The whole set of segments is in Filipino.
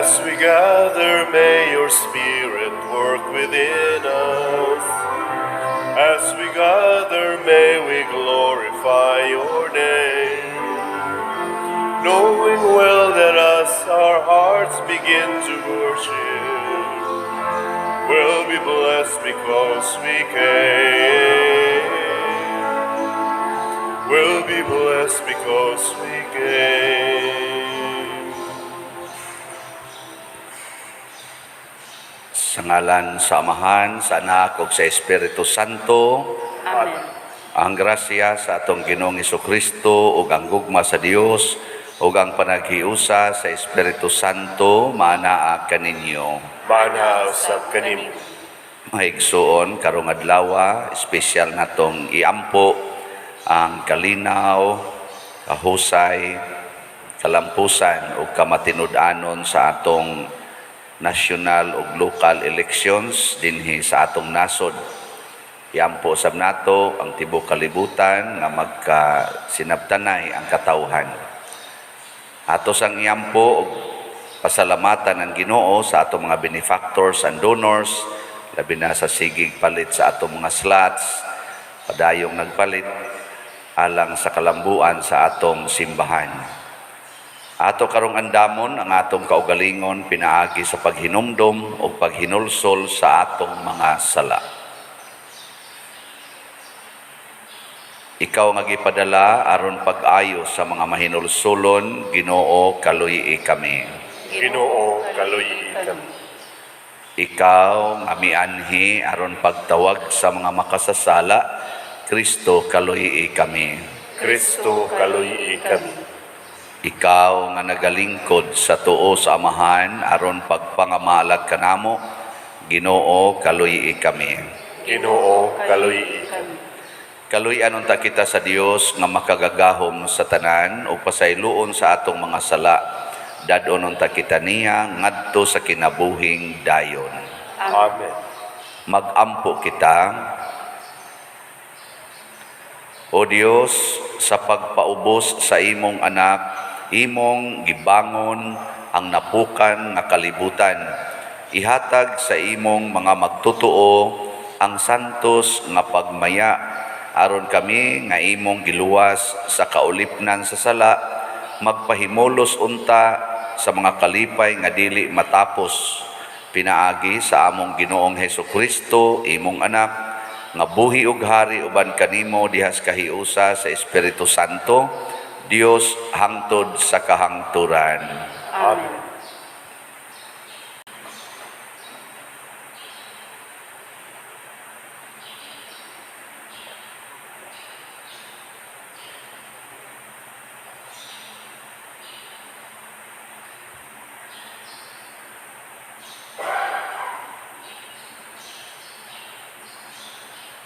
As we gather, may your Spirit work within us. As we gather, may we glorify your name. Knowing well that as our hearts begin to worship, we'll be blessed because we came. We'll be blessed because we came. Sa ngalan sa Amahan, sa Anak, ug sa Espiritu Santo. Amen. Ang grasya sa atong Ginoong Jesucristo ug ang gugma sa Dios ug ang panaghiusa sa Espiritu Santo maanaa kaninyo. Manhaw sa kanim. Maigsuon karong adlaw, espesyal natong iampo ang kalinaw, kahusay, kalampusan ug kamatinud-anon sa atong national ug local elections dinhi sa atong nasod. Iampo sab nato ang tibuok kalibutan nga magkasinabtanay ang katawhan. Ato sang iampo og pasalamatan ang Ginoo sa atong mga benefactors and donors, labi na sa sigig palit sa atong mga slots, padayong nagpalit alang sa kalambuan sa atong simbahan. Ato karong andamon ang atong kaugalingon pinaagi sa paghinumdom o paghinulsol sa atong mga sala. Ikaw nga gipadala aron pag-ayo sa mga mahinulsolon, Ginoo kaluyi kami. Ginoo kaluyi kami. Ikaw nga mianhi aron pagtawag sa mga makasasala, Kristo kaluyi kami. Kristo kaluyi kami. Ikaw nga nagalingkod sa tuo sa Amahan aron pagpangamalag kanamo, Ginoo kaluyi kami. Ginoo kaluyi kami. Kaluy-anon ta kita sa Dios nga makagagahom sa tanan o pasayloon sa atong mga sala. Dadonon ta kita niya ngadto sa kinabuhing dayon. Amen. Magampo kita. O Dios, sa pagpaubos sa imong anak, imong gibangon ang napukan nga kalibutan. Ihatag sa imong mga magtutuo ang santos nga pagmaya aron kami nga imong giluwas sa kaulipnan sa sala, magpahimulos unta sa mga kalipay nga dili matapos. Pinaagi sa among Ginoong Hesukristo, imong anak, nga buhi ug hari uban kanimo dihas kahiusa sa Espiritu Santo, Dios hangtod sa kahangturan. Amen.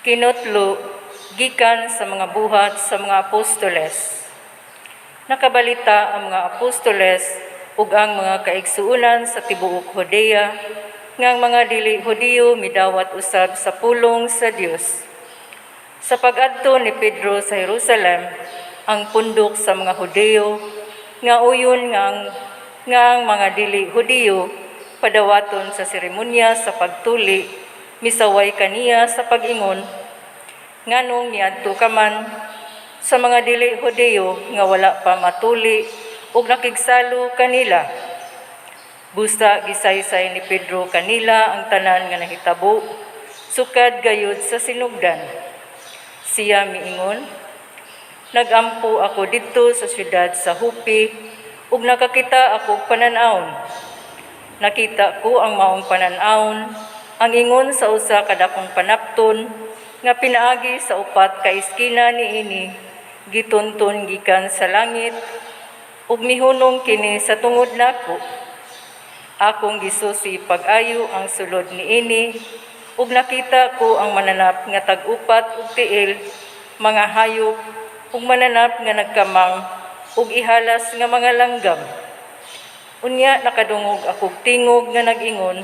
Kinutlo, gikan sa mga buhat sa mga apostoles. Nakabalita ang mga apostoles ug ang mga kaigsuonan sa tibuok Judea nga ang mga dili Hudiyo midawat usab sa pulong sa Dios. Sa pag-adto ni Pedro sa Jerusalem, ang pundok sa mga Hudiyo nga uyon nga ang mga dili Hudiyo padawaton sa seremonya sa pagtuli misaway kaniya sa pag-ingon, nganong niadto ka man sa mga dili Hudiyo nga wala pa matuli ug nakigsalo kanila. Busa gisaysay ni Pedro kanila ang tanan nga nahitabo, sukad gayud sa sinugdan. Siya miingon, nagampo ako didto sa syudad sa Hupi ug nakakita ako panan-awon. Nakita ko ang maong panan-awon, ang ingon sa usa ka dakong panapton nga pinaagi sa upat ka iskina niini gitunton gikan sa langit ug mihunong kini sa tungod nako. Akong gisusi pag-ayo ang sulod niini ug nakita ko ang mananap nga tag-upat ug tiil, mga hayop ug mananap nga nagkamang ug ihalas nga mga langgam. Unya nakadungog akog tingog nga nag-ingon,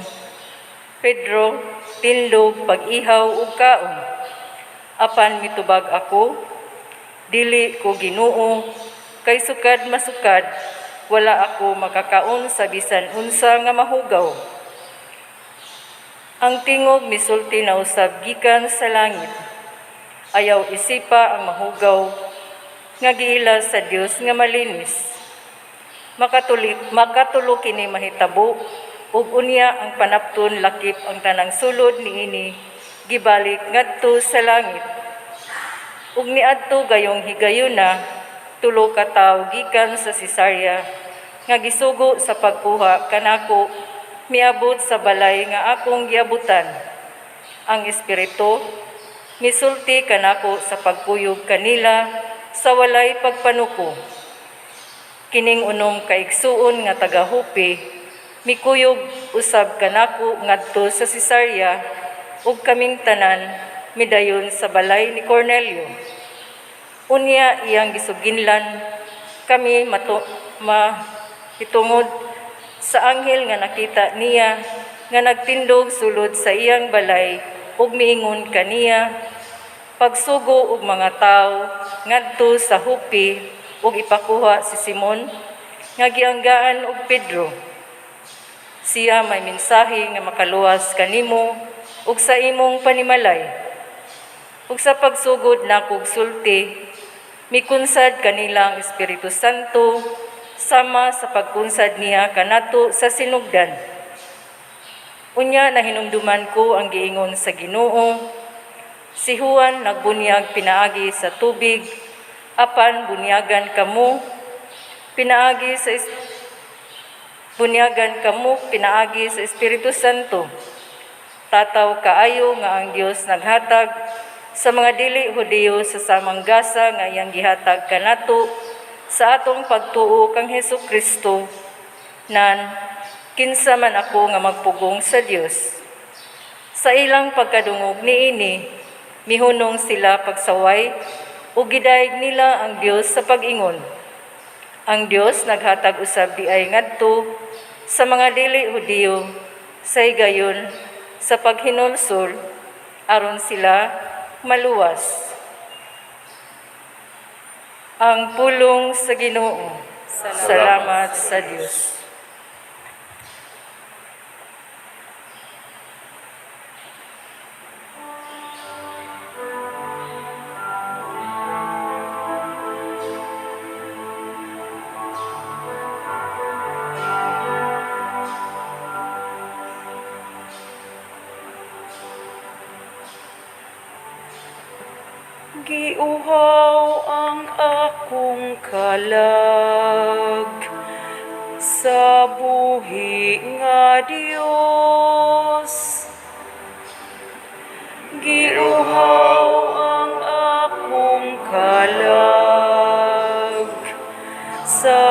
Pedro, tindog, pag-ihaw ug kaon. Apan mitubag ako, dili ko Ginoo, kay sukad masukad, wala ako makakaon sa bisan unsa nga mahugaw. Ang tingog misulti na usab gikan sa langit. Ayaw isipa ang mahugaw nga giila sa Dios nga malinis. Makatulo kini mahitabo ug unya ang panapton lakip ang tanang sulod niini gibalik ngadto sa langit. Ug niadto gayong higayuna tulo ka tawo gikan sa Cesarea nga gisugo sa pagkuha kanako miabot sa balay nga akong giabutan. Ang espiritu misulti kanako sa pagkuyog kanila sa walay pagpanuko. Kining unom kaigsuon nga taga-Joppe mikuyog usab kanako ngadto sa Cesarea ug kaming tanan midayon sa balay ni Cornelio. Unya iyang gisuginlan kami hitungod sa anghel nga nakita niya nga nagtindog sulod sa iyang balay ug miingon kaniya, pagsugo og mga tawo ngadto sa Joppe ug ipakuha si Simon nga gianggaan og Pedro. Siya may mensahe nga makaluwas kanimo ug sa imong panimalay. Ug sa pagsugod nako og sulti, mikunsad kanila ang Espiritu Santo sama sa pagkunsad niya kanato sa sinugdan. Unya nahinumduman ko ang giingon sa Ginoo. Si Juan nagbunyag pinaagi sa tubig, apan bunyagan kamu pinaagi sa Espiritu Santo. Tataw kaayo nga ang Dios naghatag sa mga dili Hudiyo sa samang gasa nga iyang gihatag kanato sa atong pagtuo kang Hesukristo nan kinsa man ako nga magpugong sa Dios. Sa ilang pagkadungog niini mihunong sila pagsaway ug gidayeg nila ang Dios sa pag-ingon. Ang Dios naghatag usab diay ngadto sa mga dili Hudiyo sa higayon sa paghinulsol aron sila maluwas. Ang pulong sa Ginoo. Salamat sa Dios. Giuhaw ang akong kalag sa buhi nga Dios. Giuhaw ang akong kalag sa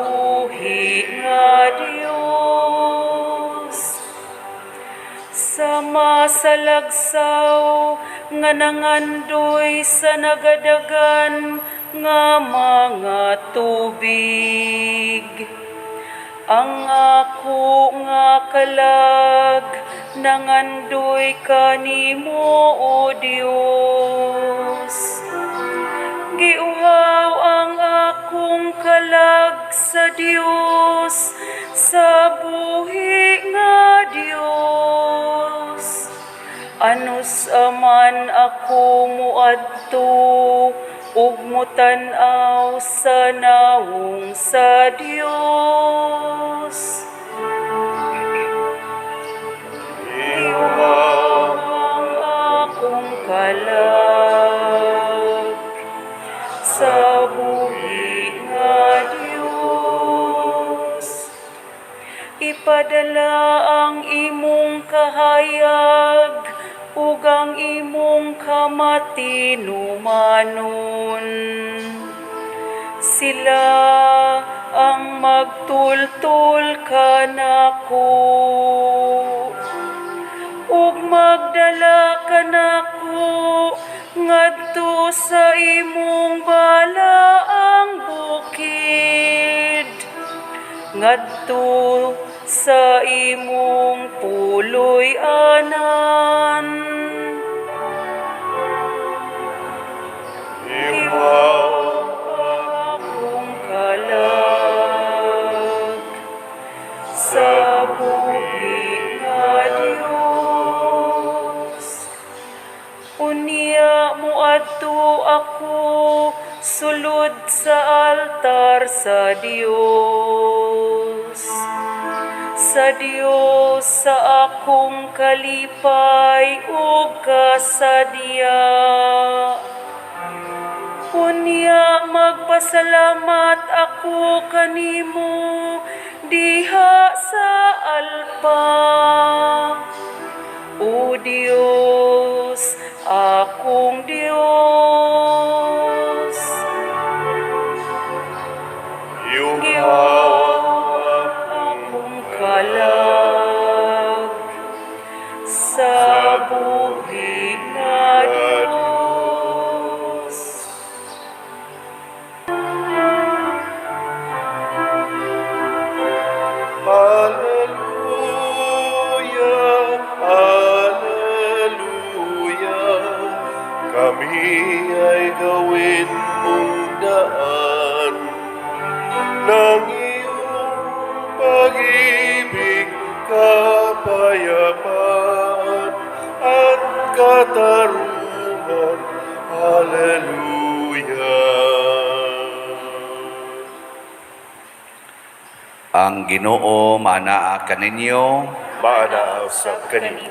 buhi nga Dios. Sa masalagsaw nga nangandoy sa nagadagan nga mga tubig. Ang ako nga kalag nangandoy kanimo o Dios. Giuhaw ang akong kalag sa Dios, sa buhi nga Dios. Anus aman ako muadto ug mutanaw sa nawong sa Dios. Giuhaw ang akong kalag sa buhi nga Dios. Ipadala ang imong kahayag ug ang imong kamatinumanon. Sila ang magtultol kanako ug magdala kanako ngadto sa imong balaang bukid, ngadto sa imong puloy anan. Giuhaw akong kalag sulod sa altar sa Dios. Sa Dios sa akong kalipay ug kasadya. Unya magpasalamat ako kanimo diha sa alpa. O Dios, akong Dios. Iyong Gihawak akong kalag sa buhi nga Dios. Hallelujah, Hallelujah. Kami ay gawin mong daan ng iyong pag-ibig, kapayapaan at katarungan. Hallelujah. Ang Ginoo manaa kaninyo. Maana sa kanimo.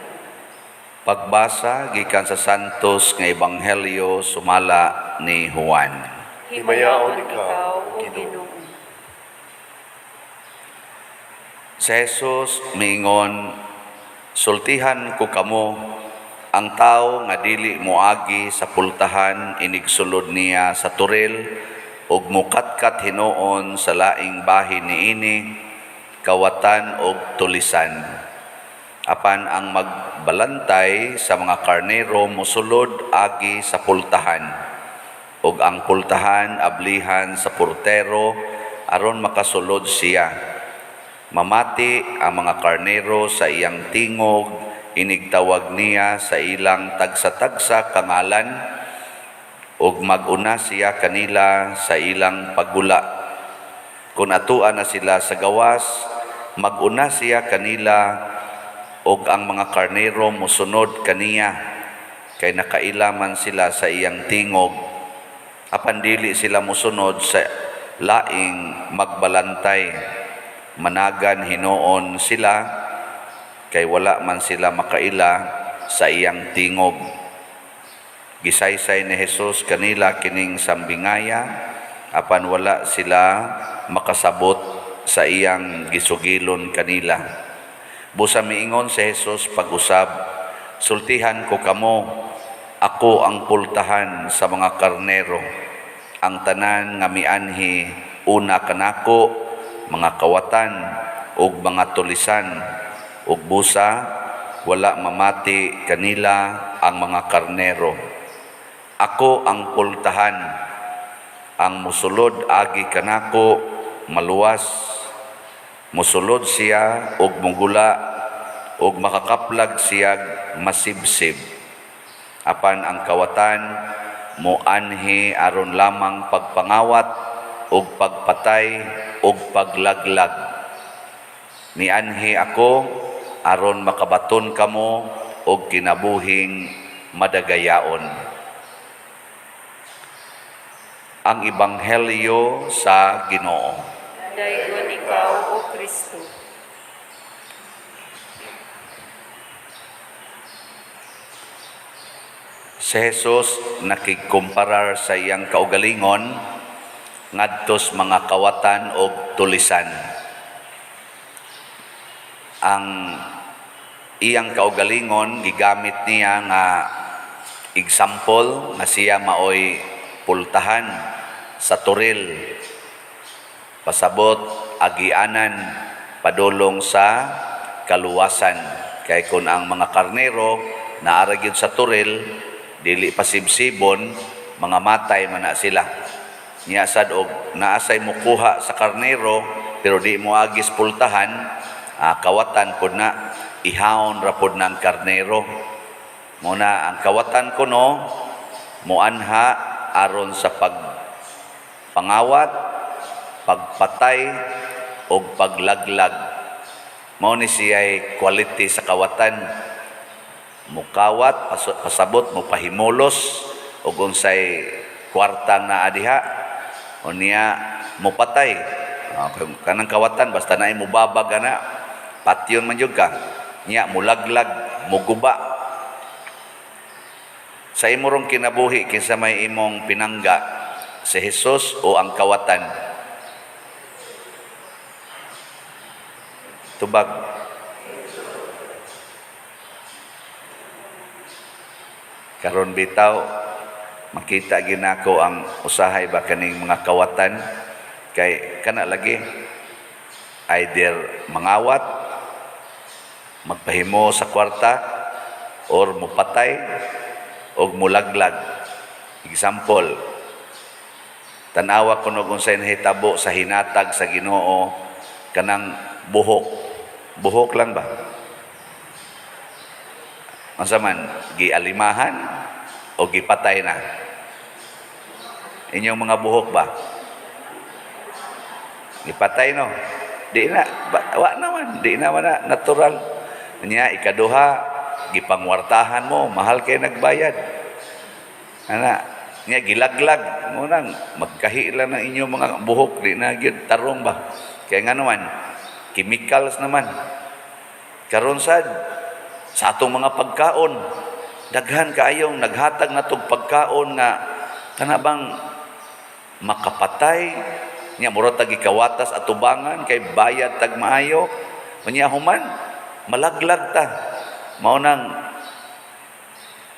Pagbasa gikan sa Santos nga Ebanghelyo sumala ni Juan. Himayaon ikaw, o Ginoo. Si Jesus miingon, sultihan ko kamo, ang tao nga dili moagi sa pultahan inigsulod niya sa turil ug mukatkat hinuon sa laing bahin niini, kawatan ug tulisan. Apan ang magbalantay sa mga karnero mosulod agi sa pultahan, ug ang pultahan ablihan sa portero aron makasulod siya. Mamati ang mga karnero sa iyang tingog, inigtawag niya sa ilang tagsa-tagsa kangalan, ug maguna siya kanila sa ilang paggula. Kung atuan na sila sa gawas, maguna siya kanila, ug ang mga karnero mosunod kaniya, kay nakailaman sila sa iyang tingog. Apan dili sila mosunod sa laing magbalantay, managan hinuon sila, kay wala man sila makaila sa iyang tingog. Gisaysay ni Jesus kanila kining sambingaya, apan wala sila makasabot sa iyang gisugilon kanila. Busa miingon si Jesus pag-usab, sultihan ko kamo, ako ang pultahan sa mga karnero. Ang tanan nga mianhi una kanako, mga kawatan ug mga tulisan, ug busa wala mamati kanila ang mga karnero. Ako ang pultahan, ang musulod agi kanako maluwas, musulod siya ug mugula, ug makakaplag siya masibsib. Apan ang kawatan muanhi aron lamang pagpangawat ug pagpatay ug paglaglag. Nianhi ako aron makabaton kamo og kinabuhing madagayaon. Ang Ebanghelyo sa Ginoo. Dayon ikaw, O Kristo. Si Jesus nakikumparar sa iyang kaugalingon ngadtos mga kawatan o tulisan. Ang iyang kaugalingon gigamit niya nga example nga siya maoy pultahan sa turil, pasabot agianan padulong sa kaluwasan. Kay kun ang mga karnero naara gyud sa turil, dili pasibsibon, mga matay man na sila. Nya sad og naasay mukuha sa karnero pero di mo agis pultahan, kawatan pud na, ihawon ra pud ng karnero. Muna ang kawatan kuno muanha aron sa pagpangawat, pagpatay o paglaglag. Mao ni siya'y quality sa kawatan. Mukawat, pasabot, mupahimulos, o unsay kwarta na adiha unya mupatay. Kanang kawatan basta na mubabag ana patyon man jud ka nya mulaglag muguba sa imong kinabuhi kinsa may imong pinangga si Hesus o ang kawatan. Tubag. Karon bitaw makita ginako ang usahay ba kaning mga kawatan kay kana lagi either mangawat, magpahimo sa kwarta or mupatay o mulaglag. Example, tanawa kuno kung sa nahitabo sa hinatag sa Ginoo kanang buhok lang ba? Unsa man gialimahan o gipatay na? Inyong mga buhok ba? Gipatay no? Di na wa naman, di naman na natural. Nya ikaduha gipangwartahan mo, mahal kay nagbayad. Ana, nya gilaglag mo nang magkahi lang ng inyong mga buhok, di na gyud tarong ba? Kaya nga naman chemicals naman. Karon sad sa atong mga pagkaon, daghan kaayong naghatag na tog pagkaon nga kana bang makapatay nya mura tag ikawatas atubangan kay bayad tag maayo unya human malaglag ta mao nang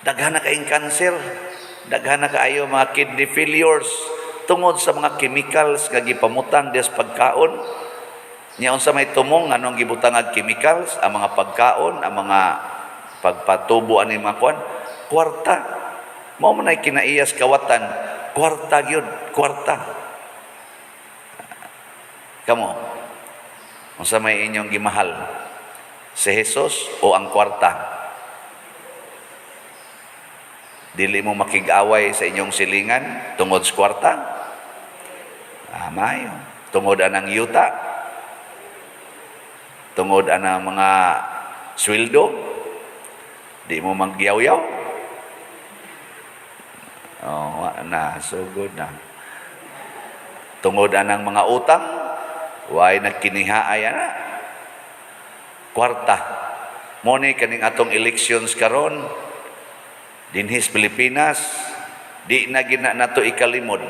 daghan na kaayong cancer, daghan na kaayo mga kidney failures tungod sa mga chemicals nga gipamutang des pagkaon. Nya unsa may tumong anong gibutangag chemicals ang mga pagkaon, ang mga pagpatubo ani mga kuan, kwarta. Mao man ay kinaiyas kawatan, kwarta gyud, kwarta. Kamo, unsa may inyong gimahal? Si Hesus o ang kwarta? Dili mo makig-away sa inyong silingan tungod sa kwarta? Mayo. Tungod anang yuta? Tungod anang mga sweldo? Di mo magyaw-yaw? Oh, na, so good na. Tungod anang mga utang? Way nagkinihaay ana. Kwarta. Mo ni kaning atong elections karon dinhis Pilipinas, di na gina nato ikalimod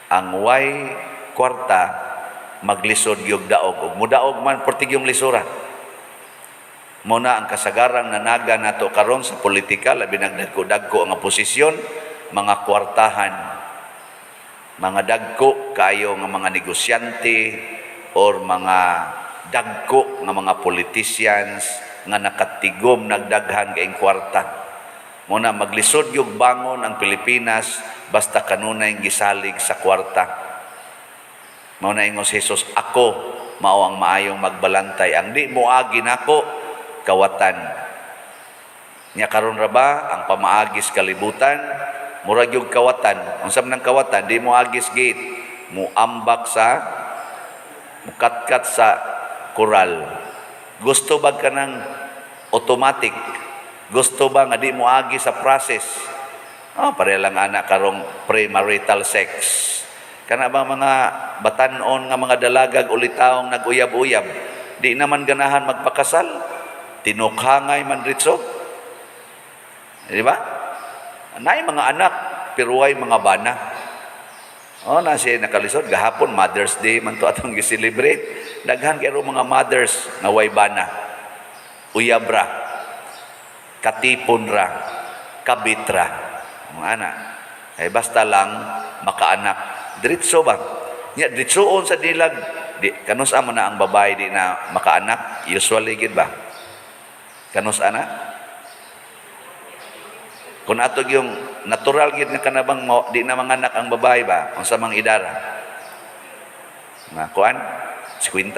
ang way kwarta maglisod gyud daog ug mudaog man portigyong lisura. Muna ang kasagarang nanaga nato karon sa politika labi nagdagko-dagko ang posisyon, mga kwartahan, mga dagko kayo nga mga negosyante or mga dagko nga mga politicians nga nakatigom nagdaghan kaayong kwarta. Muna maglisod yung bangon ang Pilipinas basta kanunay gisalig sa kwarta. Muna ingos Jesus, ako mao ang maayong magbalantay. Ang di mo agi nako kawatan. Nya karon ra ba ang pamaagis kalibutan murag yung kawatan. Unsa man ang kawatan? Di mo agis gate, mo ambak sa mukatkat sa koral. Gusto ba ka ng automatic? Gusto ba nga di mo agi sa process? Pareha lang anak karong premarital sex. Kana ba mga batanon nga mga dalagag ulitaong nag-uyab-uyab, di naman ganahan magpakasal, tinukhangay man ritso. Di ba? Nay mga anak, pero way mga bana. Na siya nakalisod, gahapon Mother's Day man to atong gi-celebrate. Daghan kayo mga mothers na way bana. Uyab ra, katipon ra, kabit ra. Mga anak. Basta lang makaanak. Diretso ba? Nya diretsoon sa dilag. Kanus amo na ang babae di na makaanak, usually gid ba? Kanus ana? Kung atog yung natural gid nga kanabang di na manganak ang babae ba? Unsa mang idara? Nga kuan? 50?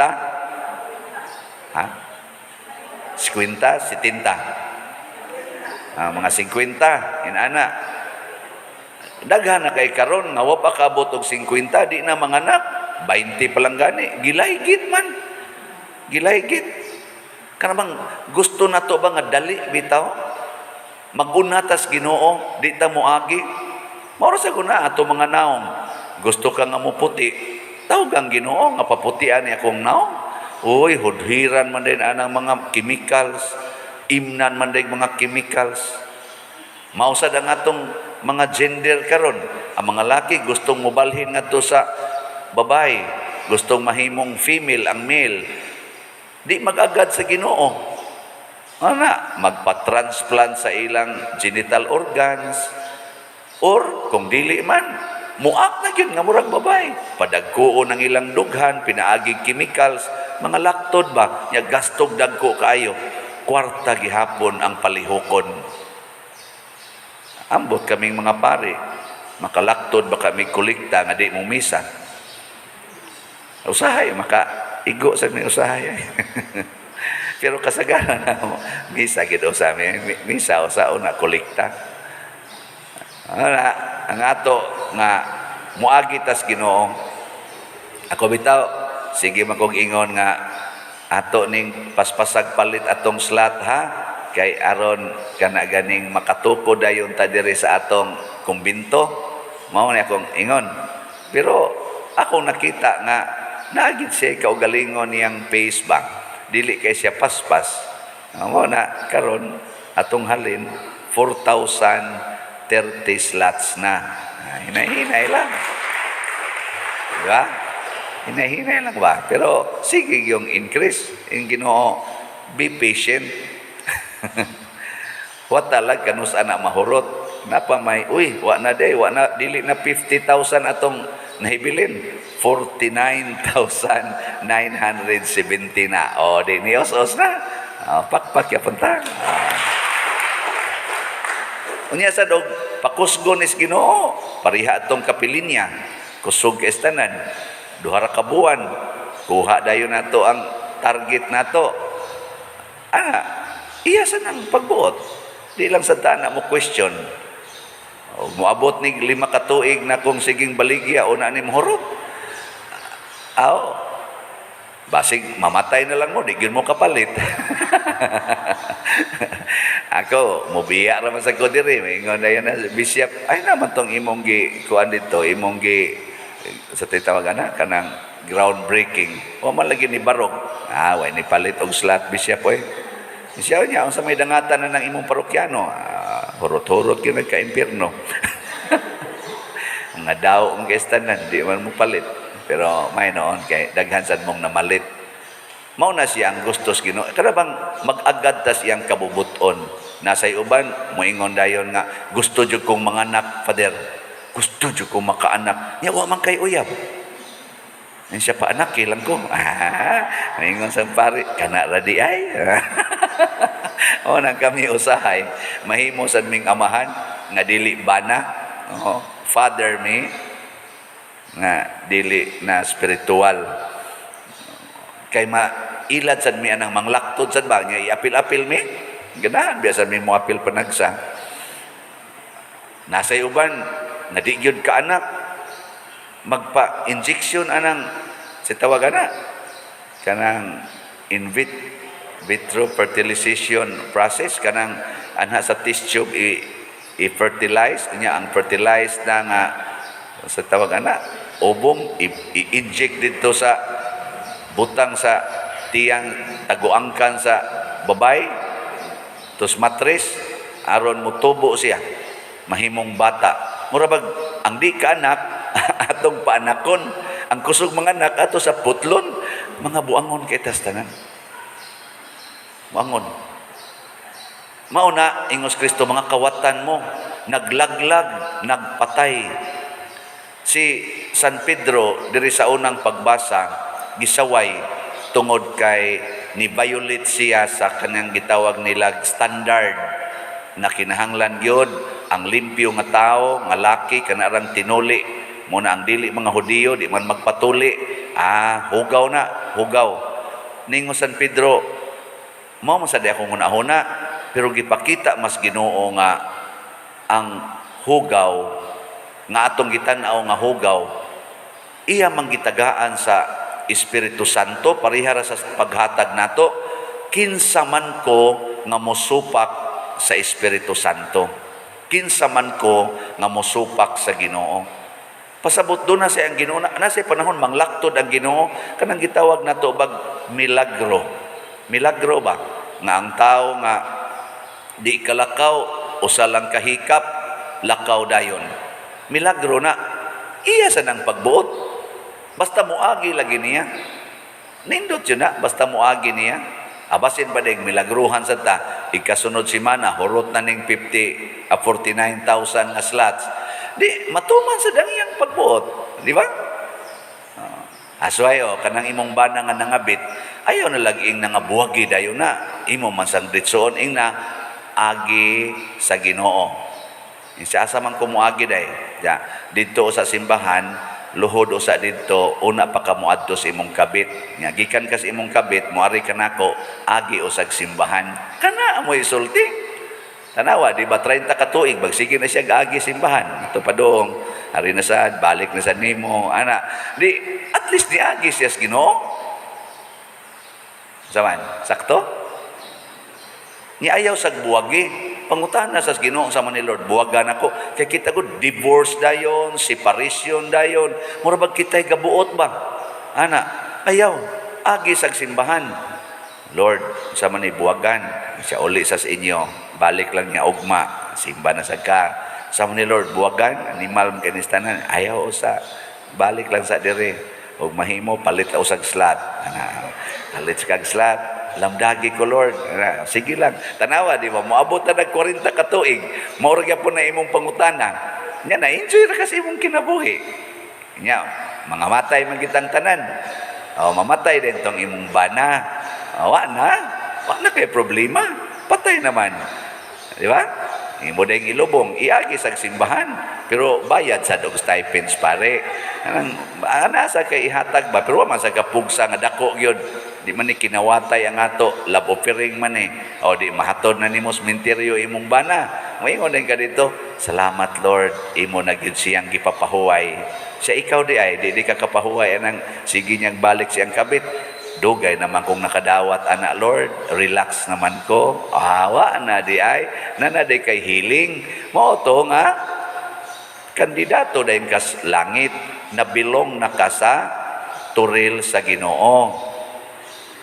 Ha? 50, 70. Mga 50, inana. Daghan na kay karon nga wa pa kaabot og 50 di na manganak, 20 pa lang gani. Gilaygit man. Gilaygit. Kanabang gusto nato ba nga dali bitaw? Magunatas Ginoo, di ta moagi. Mao sa kuna ato mga naong gusto ka nga mo puti. Tawag ang Ginoo nga paputian ni akong naong. Uy, hudhiran man din anang mga chemicals, imnan man din mga chemicals. Mausad ang atong mga gender karon. Ang mga laki gustong mobalhin ngadto sa babae, gustong mahimong female ang male. Di mag-agad sa Ginoo. Ana, magpa-transplant sa ilang genital organs. Or kung dili man, muak na yun nga murag babae. Padagkoon ang ilang dughan, pinaagig chemicals, mga laktod ba, nya gastog dagko kayo. Kwarta gihapon ang palihokon. Ambot kaming mga pare, makalaktod ba kami kulikta nga di mong misa. Usahay, maka-igo sa may usahay. Pero kasagaran na mo, misa gito sa amin, misa o sa una kulikta. Ang ato nga muagi tas Ginoo, ako bitaw sige makong ingon nga ato ning paspasag palit atong slot ha, kay aron kana ganing makatuko dayon ta diri sa atong kumbinto. Mao ni akong ingon. Pero ako nakita nga naagid siya kaugalingon niyang face ba, dili kay siya paspas. Mao na karon atong halin 4,030 slots na. Hinahinay lang. Diba? Hinahinay lang ba? Pero sige yung increase. Yung Ginoo, be patient. Wa talag kanus ana mahurot. Napa may, uy, wa na day, wa na, dili na 50,000 atong nahibilin. 49,970 na. O, di nios-os na. Pakpak ya punta. Unya sa dog, pakusgon is Ginoo, pariha atong kapilinya, kusog kaestanan, duhara ka buwan, kuha dayon nato ang target nato. Iya sa nang pagbuot. Di lang sa tana mo question. O, moabot ni 5 ka tuig na kung siging baligya o na ni mohurot. Basig mamatay na lang mo, di gyud mo kapalit. Ako, mubiya raman sa ko diri, ingon na yan na bishop, ay naman tong imong gi kuan dito, imong gi sa titawag na kanang groundbreaking. O man lagi ni barog. Way ni palit og slot bishop oy. Siya niya sa may dangatan na ng imong parokyano. Hurot-hurot gyud ka impierno. Nga daw ang gestanan, di man mo palit. Pero may noon kay daghan sad mong namalit. Mao na siya ang gustos Ginoo. Kada bang mag-agad ta siyang kabubuton. Nasay uban moingon dayon nga gusto jud kong manganak, Father. Gusto jud kong makaanak. Nya wa man kay uyab. Nya siya pa anak lang ko. Moingon sa pare kana ra di ay. O nang kami usahay mahimo sad ming amahan nga dili bana. Father me nga dili na spiritual kay mailad sad mi anang manglaktod sad ba nya iapil-apil mi ganahan biasa mi mo apil panagsa nasay uban nga di gyud ka anak magpa-injection anang sa tawag ana kanang in vitro fertilization process kanang anha sa test tube i-fertilize nya ang fertilized na nga sa tawag ana ubong i-inject dito sa butang sa tiyang taguangkan sa babay tos matres aron mo tubo siya mahimong bata mura bag ang di ka anak atong paanakon ang kusog mga anak ato sa putlon mga buangon kay tas tanan buangon mauna ingos Kristo mga kawatan mo naglaglag nagpatay. Si San Pedro diri sa unang pagbasa gisaway tungod kay ni violate siya sa kanang gitawag nila standard na kinahanglan gyud ang limpyo nga tao nga laki kanarang tinuli muna ang dili mga Hudiyo di man magpatuli hugaw na hugaw ningo San Pedro mao man sad akong hunahuna pero gipakita mas Ginoo nga ang hugaw nga atong gitan-aw nga hugaw iya manggitagaan sa Espiritu Santo parihara sa paghatag nato kinsa man ko nga mosupak sa Espiritu Santo Kinsa man ko nga mosupak sa Ginoo. Pasabot doon na siya ang Ginoo. Nasa panahon manglaktod ang Ginoo, kanang gitawag na to bag milagro. Milagro ba? Nga ang tao nga di kalakaw, usa lang kahikap, lakaw dayon. Milagro na. Iya sa nang pagbuot. Basta muagi lagi niya. Nindot yun na, basta muagi niya. Abasin ba ding milagruhan sa ta, ikasunod simana, hurot na ning 49,000 nga slots. Di, matuman sa dangyang pagbuot. Di ba? Asway kanang imong bana nga nangabit, ayaw na laging nangabuhagi dayo na. Imo man sang ditsoon ing na, agi sa Ginoo. Isa asa man kumuagi day. Ya, dito sa simbahan, luhod usa dito, una pa ka moadto sa imong kabit. Nga gikan ka sa imong kabit, moari ka nako agi usag simbahan. Kana mo isulti. Tanawa, di ba 30 ka tuig, bagsige na siya gaagi simbahan. Ito pa doong, ari na sad, balik na sa nimo, ana. Di, at least di agi siya sa Ginoo. Saman, sakto? Ni ayaw sa buwagi. Pangutana sa Ginoo sa ni Lord, buwagan ako. Kaya kita ko, divorce dayon, separation dayon. Murabag kita'y gabuot ba? Ana, ayaw, agi sa simbahan. Lord, sa ni buwagan, siya uli sa inyo. Balik lang niya ugma, simba na sa ka. Sa ni Lord, buwagan, animal kanistanan, ayaw sa, balik lang sa dire. Ug mahimo, palit na usag slot. Ana, palit sa kag slot. Lamdagi ko, Lord. Sige lang. Tanawa, di ba? Moabot na nag 40 ka tuig. Mauragya po na imong pangutana. Nya na, enjoy na kasi imong kinabuhi. Nya, mga matay magitang tanan. O, mamatay din tong imong bana. O, wa na kay problema. Patay naman. Di ba? Imo dayong ilubong, iagi sa simbahan. Pero bayad sa dog stipends pare. Anasa kay ihatag ba? Pero man sa kapugsa nga dako gyud. Di man ni kinawatay ang ato, love offering man eh. O di mahatod na nimo sementeryo imong bana. Moingon din ka dito, salamat Lord, imo na gyud siyang gipapahuway. Siya ikaw di ay, di ka kapahuway anang sige niyang balik siyang kabit. Dugay naman kung nakadawat anak Lord, relax naman ko. Awa na di ay, na di kay healing. Mo to nga kandidato dayon kas langit na bilong na ka sa turil sa Ginoo.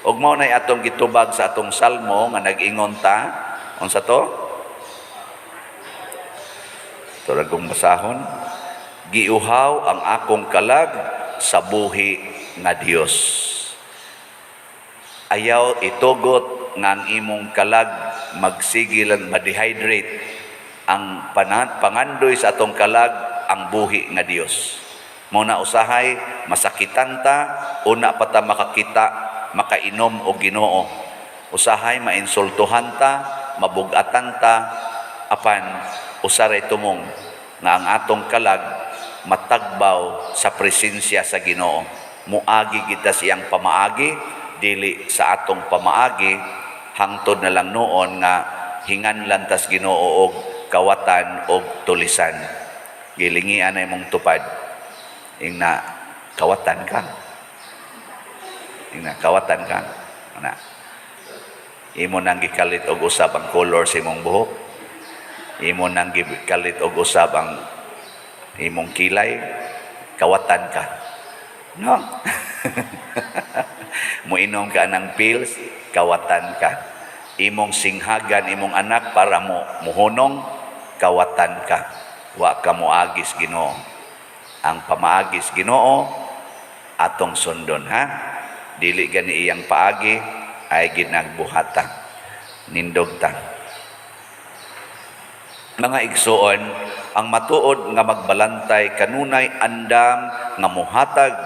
Ug mao nay atong gitubag sa atong salmo nga nag-ingon ta, unsa to? Turagong basahon. Giuhaw ang akong kalag sa buhi nga Dios. Ayaw itugot nga ang imong kalag magsigilan ma-dehydrate. Ang pangandoy sa atong kalag ang buhi nga Dios. Mao na usahay masakitan ta, una pa ta makakita makainom o Ginoo. Usahay mainsultuhan ta, mabugatan ta, apan usaray tumong nga ang atong kalag matagbaw sa presensya sa Ginoo. Muagi kita siyang pamaagi, dili sa atong pamaagi, hangtod na lang noon nga hinganlan tas Ginoo og kawatan og tulisan. Gilingian na imong tupad. Ing na kawatan ka. Kawatan ka na imo nang gikalit og usab ang color sa imong buhok, imo nang gikalit og usab ang imong kilay, kawatan ka no. Muinom ka ng pills, kawatan ka. Imong singhagan imong anak para mo muhunong, kawatan ka. Wa ka moagis Ginoo. Ang pamaagis Ginoo atong sundon ha. Dili gani iyang paagi ay ginagbuhata. Nindog ta. Mga igsoon, ang matuod nga magbalantay kanunay andam nga muhatag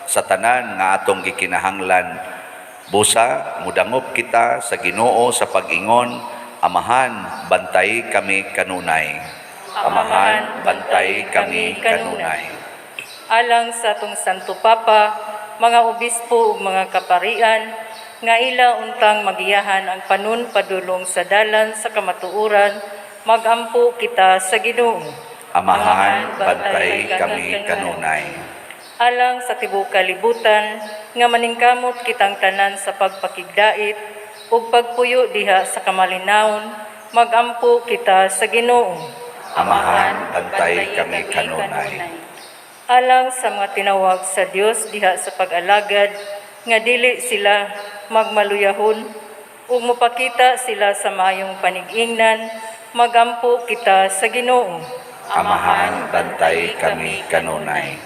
sa tanan nga atong gikinahanglan. Busa mudangop kita sa Ginoo sa pag-ingon, Amahan, bantay kami kanunay. Amahan, bantay kami kanunay. Alang sa atong Santo Papa, mga obispo ug mga kaparian, nga ila untang magiyahan ang panunpadulong sa dalan sa kamatuoran, magampo kita sa Ginoo. Amahan, bantay kami kanunay. Alang sa tibuok kalibutan, nga maningkamot kitang tanan sa pagpakigdait ug pagpuyo diha sa kamalinawon, magampo kita sa Ginoo. Amahan, bantay kami kanunay. Alang sa mga tinawag sa Dios diha sa pag-alagad, nga dili sila magmaluyahon, ug mopakita sila sa mayong panig-ingnan, magampo kita sa Ginoo. Amahan, bantay kami kanunay.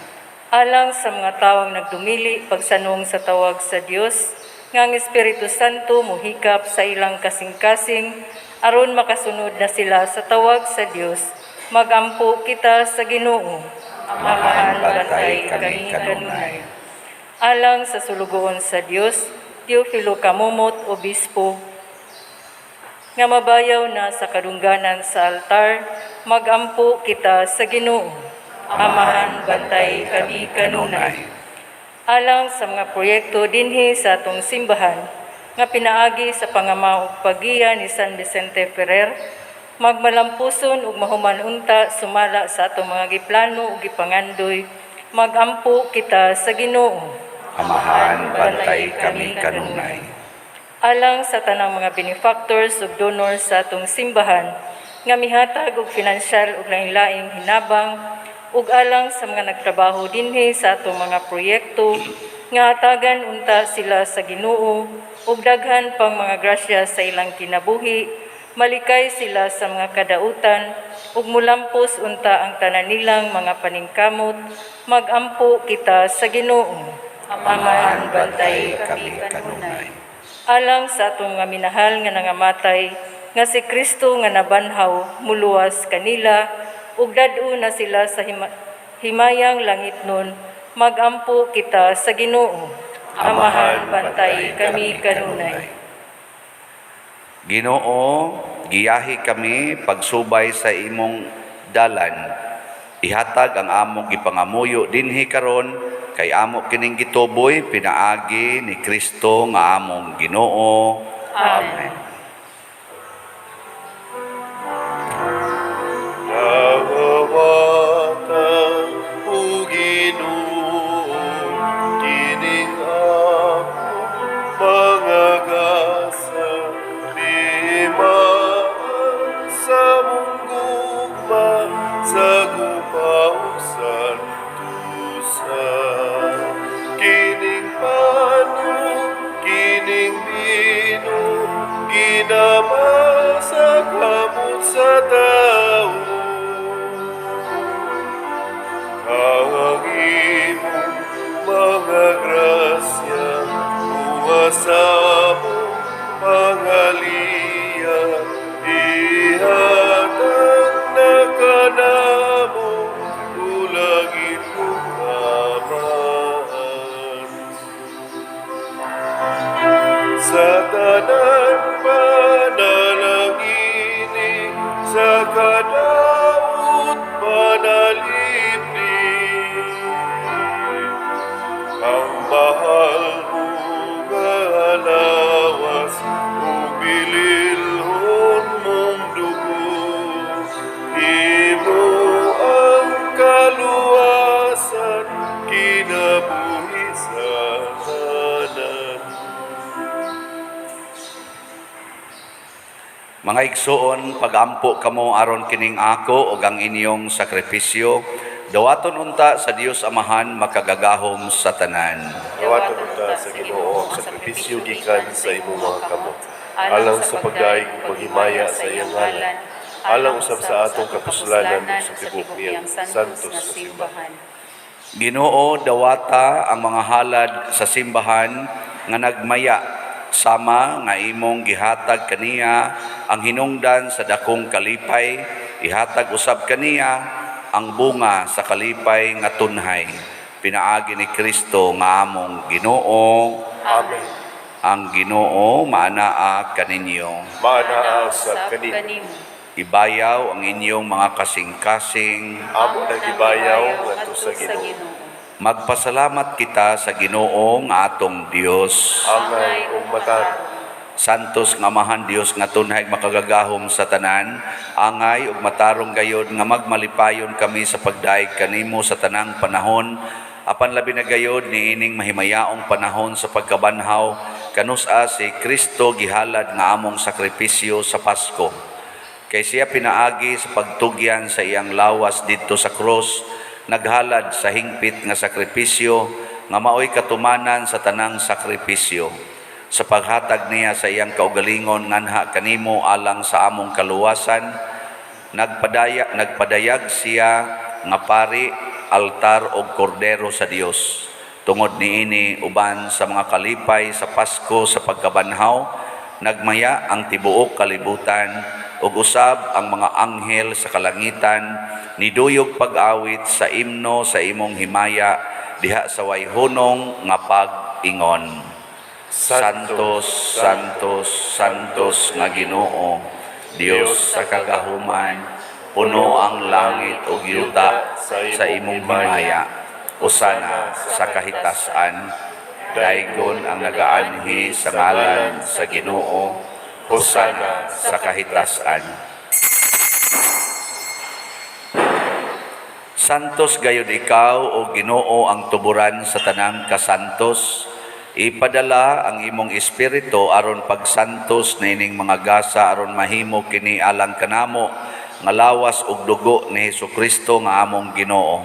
Alang sa mga tawang nagdumili pagsanong sa tawag sa Dios, nga ang Espiritu Santo muhikap sa ilang kasing-kasing, aron makasunod na sila sa tawag sa Dios, magampo kita sa Ginoo. Amahan, bantay kami kanunay. Alang sa sulugoon sa Dios, Teofilo Kamumot, Obispo, nga mabayaw na sa kadungganan sa altar, magampo kita sa Ginoo. Amahan, bantay kami kanunay. Alang sa mga proyekto dinhi sa atong simbahan, nga pinaagi sa pangamaw ug pagiya ni San Vicente Ferrer, magmalampuson ug mahuman unta sumala sa atong mga giplano ug gipangandoy, magampo kita sa Ginoo. Amahan, bantay kami kanunay. Alang sa tanang mga benefactors ug donors sa atong simbahan, nga mihatag og pinansyal ug lain-laing hinabang, ug alang sa mga nagtrabaho dinhi sa atong mga proyekto, nga hatagan unta sila sa Ginoo, ug daghan pang mga grasya sa ilang kinabuhi, malikay sila sa mga kadautan, ug mulampos unta ang tanan nilang mga paningkamot, magampo kita sa Ginoo. Amahan, bantay kami kanunay. Alang sa atong mga minahal nga nangamatay, nga si Kristo nga nabanhaw, muluwas kanila, ug dad-o na sila sa himayang langit nun, magampo kita sa Ginoo. Amahan, bantay kami kanunay. Ginoo, giyahi kami pagsubay sa imong dalan. Ihatag ang among gipangamuyo dinhi karon, kay amo kining gituboy pinaagi ni Kristo nga among Ginoo. Amen. Nawawatan o Ginoo, kining ako mga gasa, limaan sa mong gugma, sa gupausan tusa. Kining pano, kining bino, ginama sa kamot sa tao. Ang imong mga grasya, uwasa mo, pangaliya, ihatag na kanamo, ulagin mo naman. Sa tanan panalangini, sa kadaot panalipni, ang mahal mo nga lawas, ubililhon mong dugo, imo ang kaluwasan, kinabuhi sa tanan. Mga igsoon, pagampo kamo aron kining ako ug ang inyong sakripisyo, dawaton unta sa Dios Amahan makagagahom sa tanan. Dawaton unta sa Ginoo ang sakripisyo gikan sa imong mga kamot, alang sa pagdaig ug paghimaya sa iyang ngalan, alang usab sa atong kapuslanan ug sa tibok niyang santos nga simbahan. Ginoo, dawata ang mga halad sa simbahan nga nagmaya sama nga imong gihatag kaniya ang hinungdan sa dakong kalipay, ihatag usab kaniya ang bunga sa kalipay nga tunhay. Pinaagi ni Kristo nga among Ginoo. Amen. Ang Ginoo maanaa kaninyo. Maanaa sa kanimo. Ibayaw ang inyong mga kasing-kasing. Amo nagibayaw ngadto sa Ginoo. Magpasalamat kita sa Ginoo nga atong Dios. Angay ug matar. Santos nga Amahan Dios nga tunhay makagagahom sa tanan, angay ug matarong gayod nga magmalipayon kami sa pagdaig kanimo sa tanang panahon, apan labi na gayod niining mahimayaong panahon sa pagkabanhaw, kanusa si Kristo gihalad nga among sakripisyo sa Pasko. Kay siya pinaagi sa pagtugyan sa iyang lawas didto sa krus, naghalad sa hingpit nga sakripisyo, nga maoy katumanan sa tanang sakripisyo. Sa paghatag niya sa iyang kaugalingon nganha kanimo alang sa among kaluwasan, nagpadayag siya nga pari, altar o kordero sa Dios. Tungod niini uban sa mga kalipay sa Pasko sa pagkabanhaw, nagmaya ang tibuok kalibutan ug usab ang mga anghel sa kalangitan niduyog pag-awit sa imno sa imong himaya diha sa wayhunong nga pag-ingon. Santos, Santos, Santos nga Ginoo, Dios sa kagahuman, puno ang langit ug yuta sa imong himaya. Usana sa kahitasan, daygon ang nagaanhi sa ngalan sa Ginoo. Usana sa kahitasan. Santos gayud ikaw o Ginoo ang tuburan sa tanang kasantos. Ipadala ang imong espiritu aron pagsantos nining mga gasa aron mahimo kini alang kanamo nga lawas ug dugo ni Hesukristo nga among Ginoo.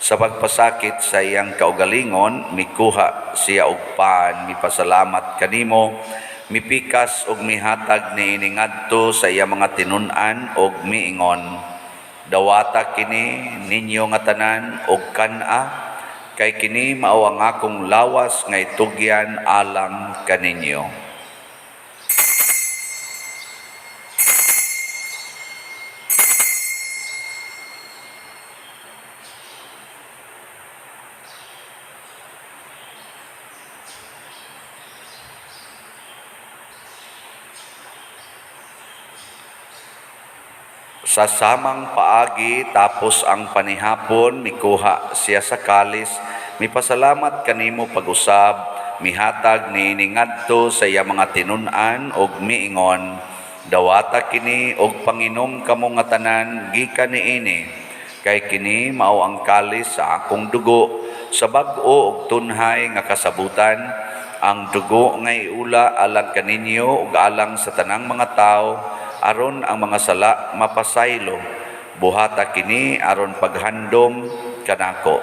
Sa pagpasakit sa iyang kaugalingon, mikuha siya og paan, mipasalamat kanimo, mipikas og mihatag niini ngadto sa iyang mga tinun-an og miingon. Dawata kini ninyo nga tanan og kan-a, kay kini mao ang akong lawas nga itugyan alang kaninyo. Sa samang paagi tapos ang panihapon, mikuha siya sa kalis, mipasalamat kanimo pag-usab, mihatag niini ngadto sa iya mga tinun-an og miingon. Dawata kini og panginom kamo nga tanan gikan niini, kay kini mao ang kalis sa akong dugo, sa bag-o og tunhay nga kasabutan, ang dugo nga iula alang kaninyo ug alang sa tanang mga tawo, aron ang mga sala mapasaylo. Buhata kini aron paghandom kanako.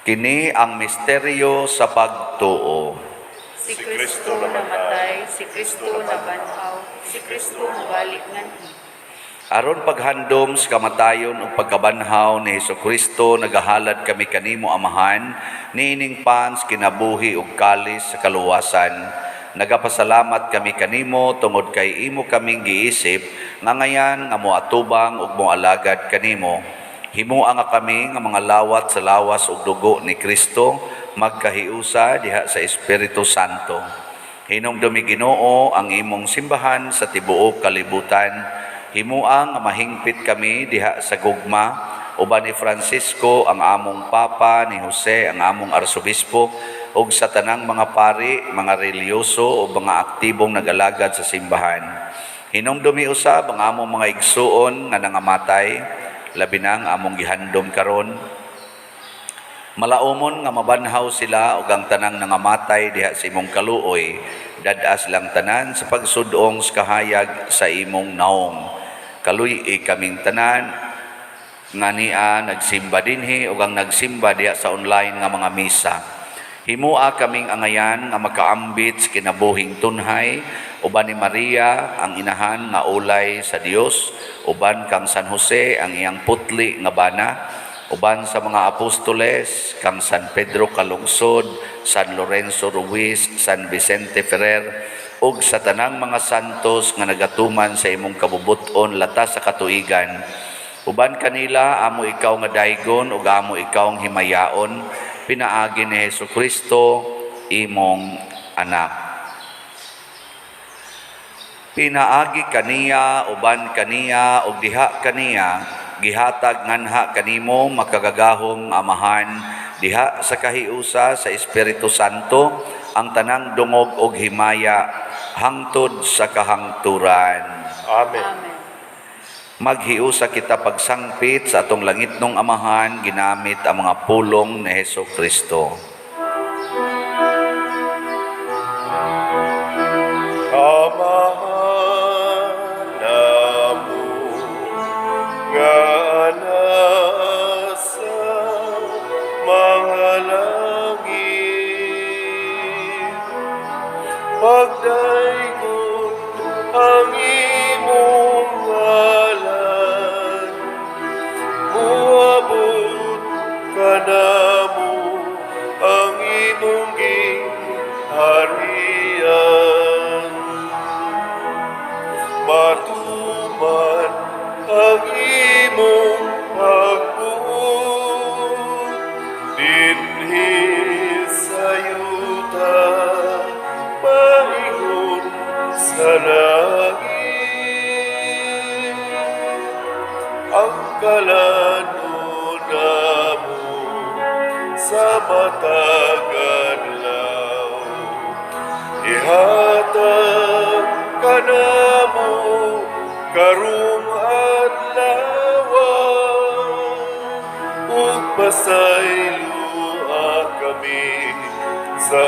Kini ang misteryo sa pagtuo. Si Kristo namatay, si Kristo nabanhaw, si Kristo mabalik nganhi. Aron paghandom sa kamatayon ug pagkabanhaw ni Hesukristo, nagahalad kami kanimo amahan, niining pans kinabuhi ug kalis sa kaluwasan. Nagapasalamat kami kanimo tungod kay imo kaming giisip, nga ngayan nga moatubang ug moalagad kanimo. Himuang nga kami nga mga lawat sa lawas ug dugo ni Kristo, magkahiusa diha sa Espiritu Santo. Hinumdumi Ginoo ang imong simbahan sa tibuok kalibutan. Himuang nga mahingpit kami diha sa gugma, uban ni Francisco ang among Papa, ni Jose ang among Arsobispo, ug sa tanang mga pari, mga reliyoso o mga aktibong nag-alagad sa simbahan. Hinumdumi usab ang among mga igsuon nga nangamatay, labi na ang among gihandom karon. Malaumon nga mabanhaw sila ug ang tanang nangamatay diha sa imong kaluoy, dadas lang tanan sa pagsudong sa kahayag sa imong naong. Kaluy kaming tanan nga niya nagsimba dinhi ug ang nagsimba diha sa online nga mga misa. Himua kaming angayan nga makaambit sa kinabuhing tunhay, uban ni Maria ang inahan nga ulay sa Dios, uban kang San Jose ang iyang putli nga bana, uban sa mga apostoles kang San Pedro Kalungsod, San Lorenzo Ruiz, San Vicente Ferrer, ug sa tanang mga santos nga nagatuman sa imong kabubuton latas sa katuigan. Uban kanila amo ikaw nga daygon ug amo ikaw ang himayaon, pinaagi ni Hesukristo imong anak. Pinaagi kaniya, uban kaniya, ug diha kaniya, gihatag nganha kanimo makagagahong amahan, diha sa kahiusa sa Espiritu Santo, ang tanang dungog ug himaya, hangtod sa kahangturan. Amen. Amen. Maghiusa kita pagsangpit sa atong langitnong Amahan ginamit ang mga pulong ni Hesus Kristo. Amahan namo nga nasa mga langit, pagdaigod ang imong ngalan, muabot ka namo ang imong gingharian. Matuman ang imong pagbuot dinhi sa yuta, maingon sa langit. Ang kalanon namo sa matag adlaw, ihatag kanamo karong adlaw, ug pasayloa kami sa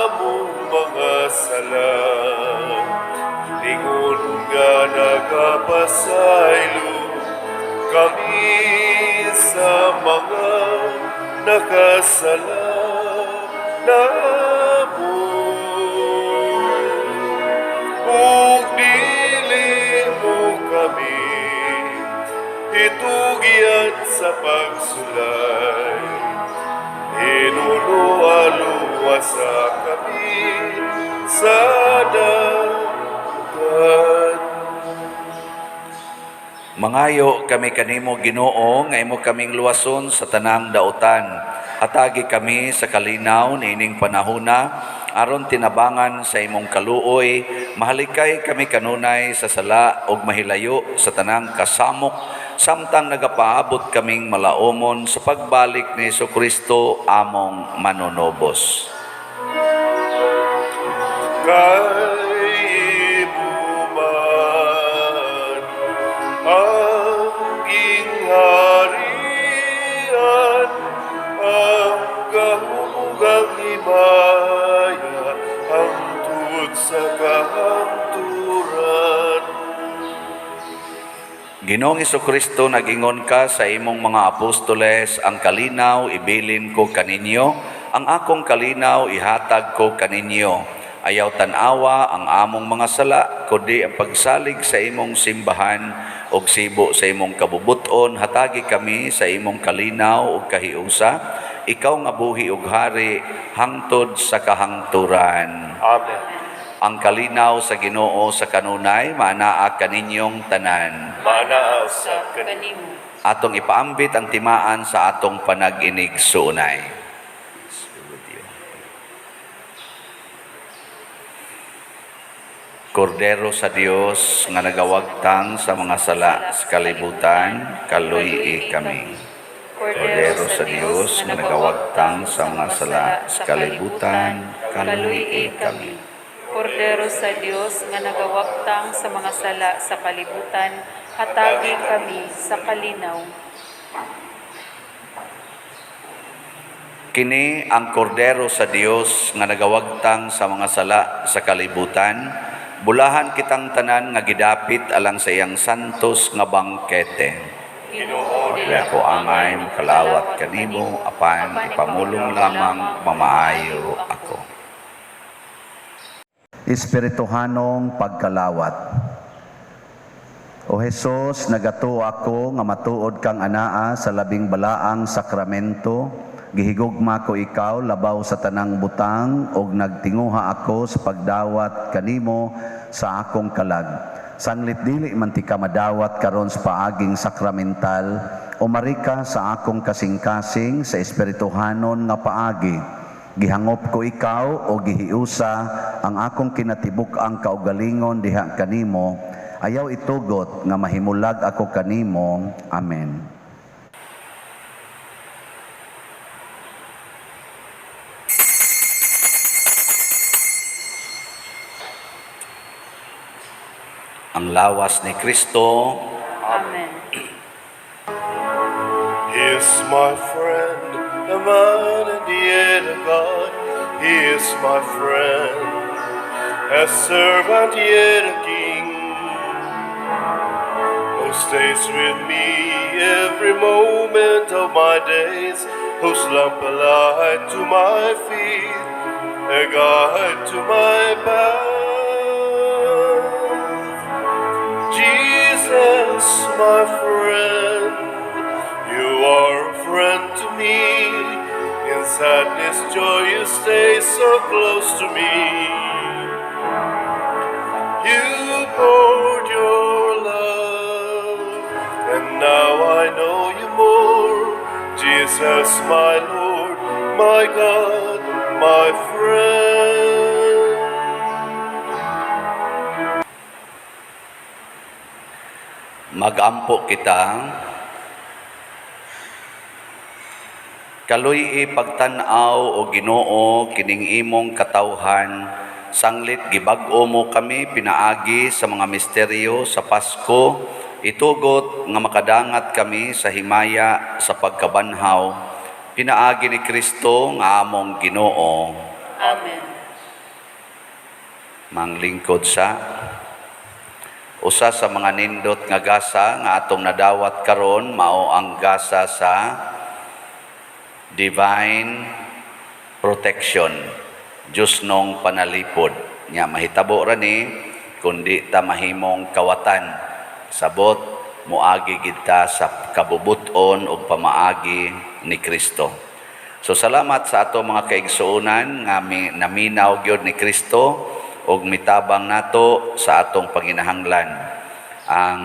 among mga sala. Ingon nga nagapasaylo kami sa mga nakasala namo. Ug dili mo kami itugyan sa pagsulay, inuluwa-luwasa kami sa dagat. Mangayo kami kanimo Ginoo nga imo kaming luwason sa tanang daotan. Hatagi kami sa kalinaw niining panahona aron tinabangan sa imong kaluoy, mahalikay kami kanunay sa sala ug mahilayo sa tanang kasamok samtang nagapaabot kaming malaumon sa pagbalik ni Jesucristo among manunobos. Kay ibuman ang gingharian, ang kahugang himaya, hangtod sa kahangturan. Ginoong Jesucristo, nag-ingon ka sa imong mga apostoles, ang kalinaw ibilin ko kaninyo, ang akong kalinaw ihatag ko kaninyo. Ayaw tanawa ang among mga sala, kundi ang pagsalig sa imong simbahan o sibo sa imong kabubuton. Hatagi kami sa imong kalinaw o kahiusa, ikaw nga buhi ug hari hangtod sa kahangturan. Amen. Ang kalinaw sa Ginoo sa kanunay, maanaa kaninyong tanan. Manaa sa Kanimo. Atong ipaambit ang timaan sa atong panag-inig suunay. Kordero sa Dios nga nagawagtang sa mga sala sa kalibutan, kaluy kami. Kordero sa Dios nga nagawagtang sa mga sala sa kalibutan, kaluy kami. Kordero sa Dios nga nagawagtang sa mga sala sa kalibutan, hatagi kami sa kalinaw. Kini ang kordero sa Dios nga nagawagtang sa mga sala sa kalibutan, bulahan kitang tanan nga gidapit alang sa iyang santos nga bangkete. Ginoo, Dili ako angay makalawat kanimo, apan ipamulong lamang mamaayo ako. Espirituhanong pagkalawat. O Jesus, nagato ako nga matuod kang anaa sa labing balaang sakramento, gihigugma ko ikaw labaw sa tanang butang ug nagtinguha ako sa pagdawat kanimo sa akong kalag. Sanglit dili man ti ka madawat karon sa paaging sakramental, o marika sa akong kasing-kasing sa espirituhanon nga paagi. Gihangop ko ikaw o gihiusa ang akong kinatibuk ang kaugalingon diha kanimo, ayaw itugot nga mahimulag ako kanimo. Amen. ang lawas ni Kristo. Amen. He is my friend, a man and yet a God. He is my friend, a servant yet a king, who stays with me every moment of my days, whose lamp a light to my feet, a guide to my path. Jesus, my friend, you are a friend to me. In sadness, joy, you stay so close to me. You poured your love, and now I know you more. Jesus, my Lord, my God, my friend. Magampo kita. Kaloy ipagtanaw o Ginoo kining imong katawhan, sanglit gibag-o mo kami pinaagi sa mga misteryo sa Pasko, itugot nga makadangat kami sa himaya sa pagkabanhaw, pinaagi ni Kristo nga among Ginoo. Amen. Manglingkod sa usa sa mga nindot nga gasa nga atong nadawat karon mao ang gasa sa divine protection, Diyos nung panalipod. Nga mahitabo ra ni kundi ta mahimong kawatan. Sabot moagi kita sa kabubuton o pamaagi ni Kristo. So salamat sa ato mga kaigsuonan nga naminaw gyud ni Kristo og mitabang nato sa atong panginahanglan. Ang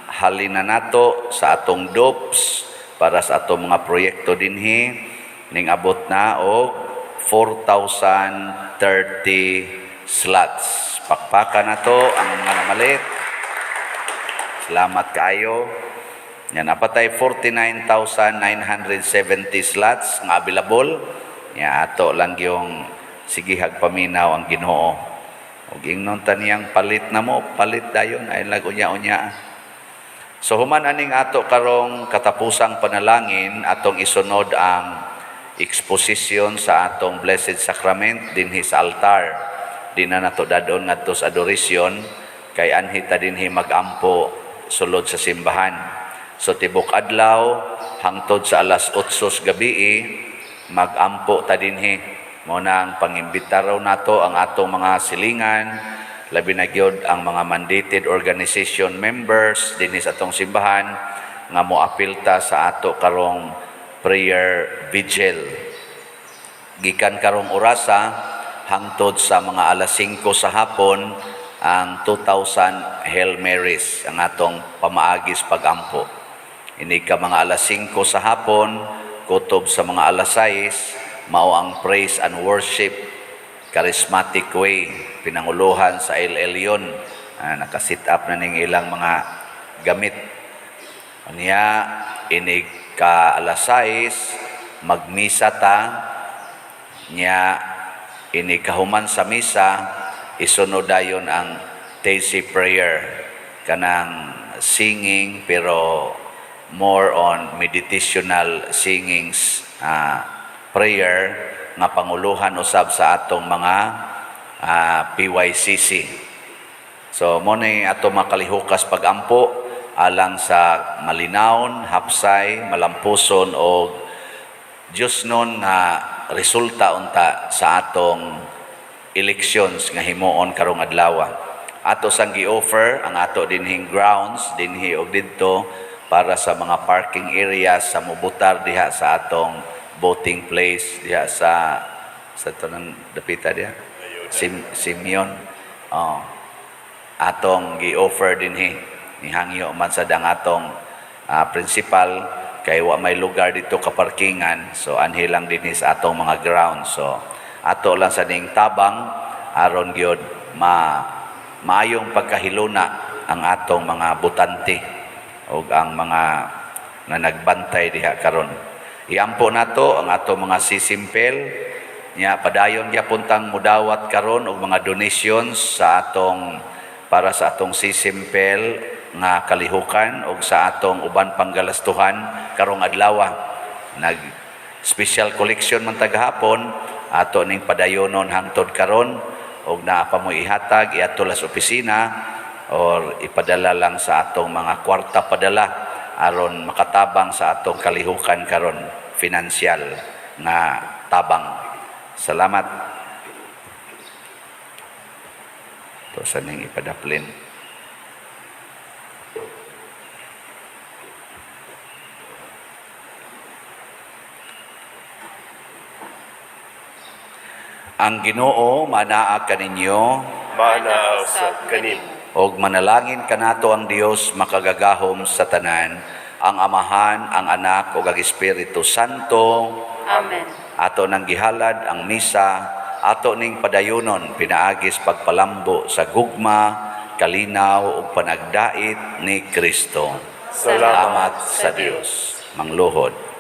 halina nato sa atong DOPS para sa atong mga proyekto dinhi ning abot na og 4,030 slots. Pakpakan na to ang mga namalit. Salamat kayo. Yan, apatay 49,970 slots nga available. Yan, ato lang yung sigihag paminaw ang Ginoo. Og ingnon taniyang palit na mo, palit dayon ay lagunya-unya. So human aning ato karong katapusang panalangin, atong isunod ang exposition sa atong Blessed Sacrament dinhi sa altar. Di na nato dadon ngadto sa adoration kay anhi ta dinhi magampo sulod sa simbahan. So tibok adlaw hangtod sa alas 8 gabi magampo ta dinhi. Mo nang pangimbita raw nato ang atong mga silingan, labi na gyud ang mga mandated organization members dinhi sa atong simbahan nga moapilta sa ato karong prayer vigil. Gikan karong orasa hangtod sa mga alas 5 sa hapon ang 2,000 Hail Marys ang atong pamaagis pagampo. Ini ka mga alas 5 sa hapon kutob sa mga alas 6 mao ang praise and worship charismatic way, pinanguluhan sa LL yun. Nakasit up na ning ilang mga gamit. Niya, inig ka alas 6, magmisa ta, niya, inig kahuman sa misa, isunod dayon ang Daisy Prayer, kanang singing, pero more on meditational singings, prayer, nga panguluhan usab sa atong mga PYCC. So mo ni ato makalihukas pagampo alang sa malinawon, hapsay, malampuson o Diyos nun nga resulta unta sa atong elections nga himuon karong adlaw. Ato sang gi-offer ang ato dinhing grounds dinhi og didto para sa mga parking areas sa mubutar diha sa atong voting place diha sa tanang dapita diha Simeon. Atong gi-offer dinhi nihangyo man sa dang atong principal kay wa may lugar dito ka parkingan, so anhi lang dinhi sa atong mga ground. So ato lang sa ning tabang aron gyud maayong pagkahiluna ang atong mga butante ug ang mga na nagbantay diha karon. Iampo nato ang ato mga sisimpel nya padayon gyapon tang mudawat karon og mga donations sa atong para sa atong sisimpel nga kalihukan o sa atong uban panggalastuhan karong adlaw. Nag special collection man tagahapon ato ning padayonon hangtod karon og naa pa mo ihatag iadto las opisina or ipadala lang sa atong mga kwarta padala aron makatabang sa atong kalihukan karon financial nga tabang. Salamat. To sa ning ipadaplin. Ang Ginoo manaa kaninyo Manaaw sa kanim. og manalangin kanato ang Dios makagagahom sa tanan, ang Amahan, ang Anak ug ang Espiritu Santo. Amen. Ato nang gihalad ang misa, ato ning padayonon pinaagis pagpalambo sa gugma, kalinaw ug panagdait ni Kristo. Salamat Salamat sa Dios. Mangluhod.